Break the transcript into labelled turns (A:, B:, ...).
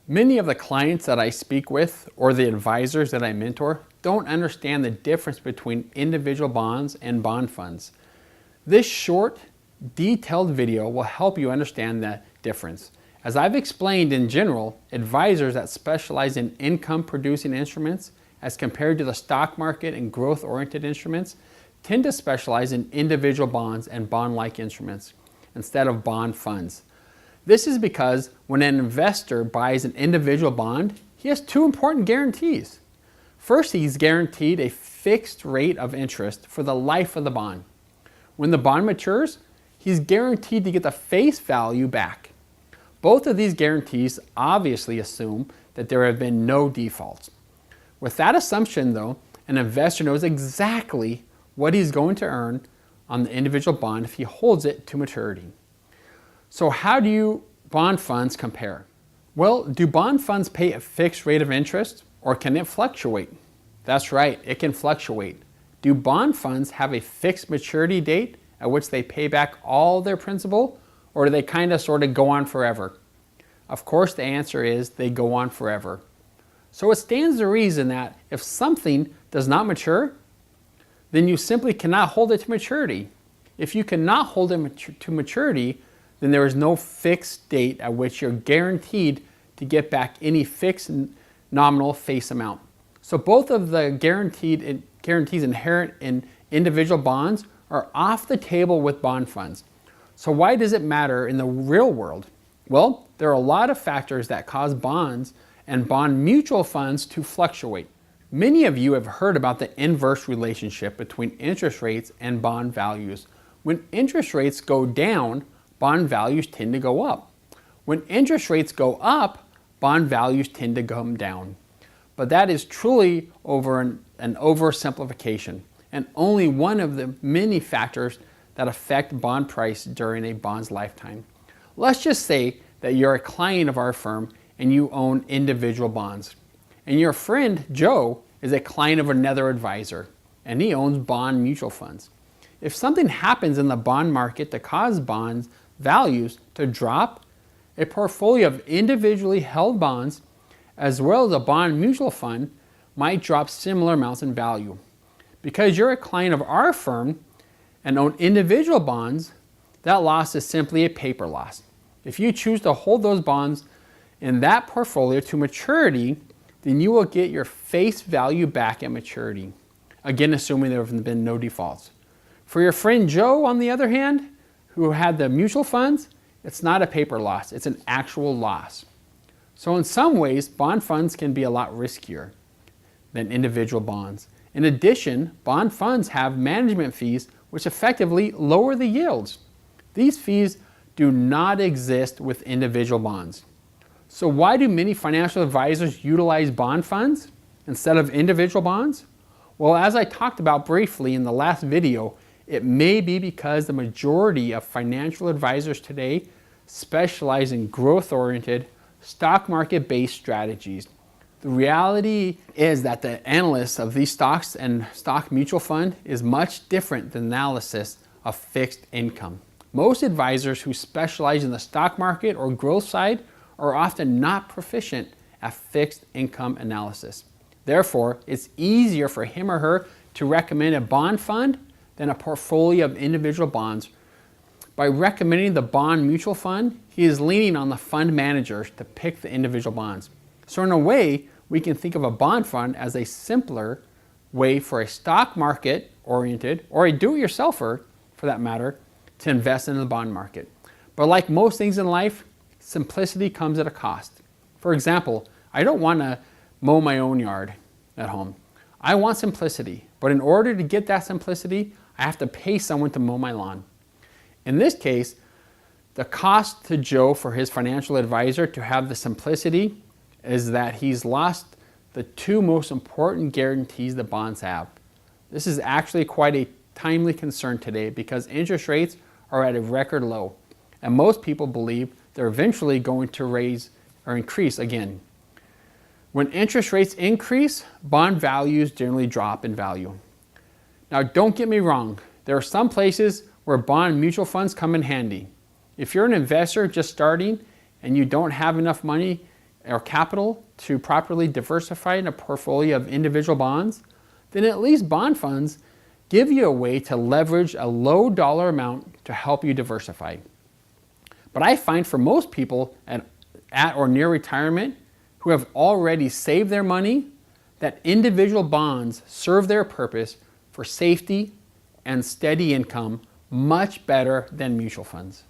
A: Many of the clients that I speak with or the advisors that I mentor don't understand the difference between individual bonds and bond funds. This short, detailed video will help you understand that difference. As I've explained in general, advisors that specialize in income-producing instruments as compared to the stock market and growth-oriented instruments tend to specialize in individual bonds and bond-like instruments instead of bond funds. This is because when an investor buys an individual bond, he has two important guarantees. First, he's guaranteed a fixed rate of interest for the life of the bond. When the bond matures, he's guaranteed to get the face value back. Both of these guarantees obviously assume that there have been no defaults. With that assumption, though, an investor knows exactly what he's going to earn on the individual bond if he holds it to maturity. So how do bond funds compare? Well, do bond funds pay a fixed rate of interest, or can it fluctuate? That's right, it can fluctuate. Do bond funds have a fixed maturity date at which they pay back all their principal, or do they kind of sort of go on forever? Of course, the answer is they go on forever. So it stands to reason that if something does not mature, then you simply cannot hold it to maturity. If you cannot hold it to maturity, then there is no fixed date at which you're guaranteed to get back any fixed nominal face amount. So both of the guarantees inherent in individual bonds are off the table with bond funds. So why does it matter in the real world? Well, there are a lot of factors that cause bonds and bond mutual funds to fluctuate. Many of you have heard about the inverse relationship between interest rates and bond values. When interest rates go down, bond values tend to go up. When interest rates go up, bond values tend to come down. But that is truly an oversimplification and only one of the many factors that affect bond price during a bond's lifetime. Let's just say that you're a client of our firm and you own individual bonds. And your friend Joe is a client of another advisor and he owns bond mutual funds. If something happens in the bond market to cause bonds values to drop, a portfolio of individually held bonds as well as a bond mutual fund might drop similar amounts in value. Because you're a client of our firm and own individual bonds, that loss is simply a paper loss. If you choose to hold those bonds in that portfolio to maturity, then you will get your face value back at maturity. Again, assuming there have been no defaults. For your friend Joe, on the other hand, who had the mutual funds, it's not a paper loss, it's an actual loss. So in some ways, bond funds can be a lot riskier than individual bonds. In addition, bond funds have management fees which effectively lower the yields. These fees do not exist with individual bonds. So why do many financial advisors utilize bond funds instead of individual bonds? Well, as I talked about briefly in the last video, it may be because the majority of financial advisors today specialize in growth-oriented, stock market-based strategies. The reality is that the analysis of these stocks and stock mutual fund is much different than analysis of fixed income. Most advisors who specialize in the stock market or growth side are often not proficient at fixed income analysis. Therefore, it's easier for him or her to recommend a bond fund than a portfolio of individual bonds. By recommending the bond mutual fund, he is leaning on the fund managers to pick the individual bonds. So in a way, we can think of a bond fund as a simpler way for a stock market oriented, or a do-it-yourselfer for that matter, to invest in the bond market. But like most things in life, simplicity comes at a cost. For example, I don't want to mow my own yard at home. I want simplicity, but in order to get that simplicity, I have to pay someone to mow my lawn. In this case, the cost to Joe for his financial advisor to have the simplicity is that he's lost the two most important guarantees the bonds have. This is actually quite a timely concern today because interest rates are at a record low, and most people believe they're eventually going to raise or increase again. When interest rates increase, bond values generally drop in value. Now, don't get me wrong, there are some places where bond mutual funds come in handy. If you're an investor just starting and you don't have enough money or capital to properly diversify in a portfolio of individual bonds, then at least bond funds give you a way to leverage a low dollar amount to help you diversify. But I find for most people at or near retirement who have already saved their money, that individual bonds serve their purpose for safety and steady income much better than mutual funds.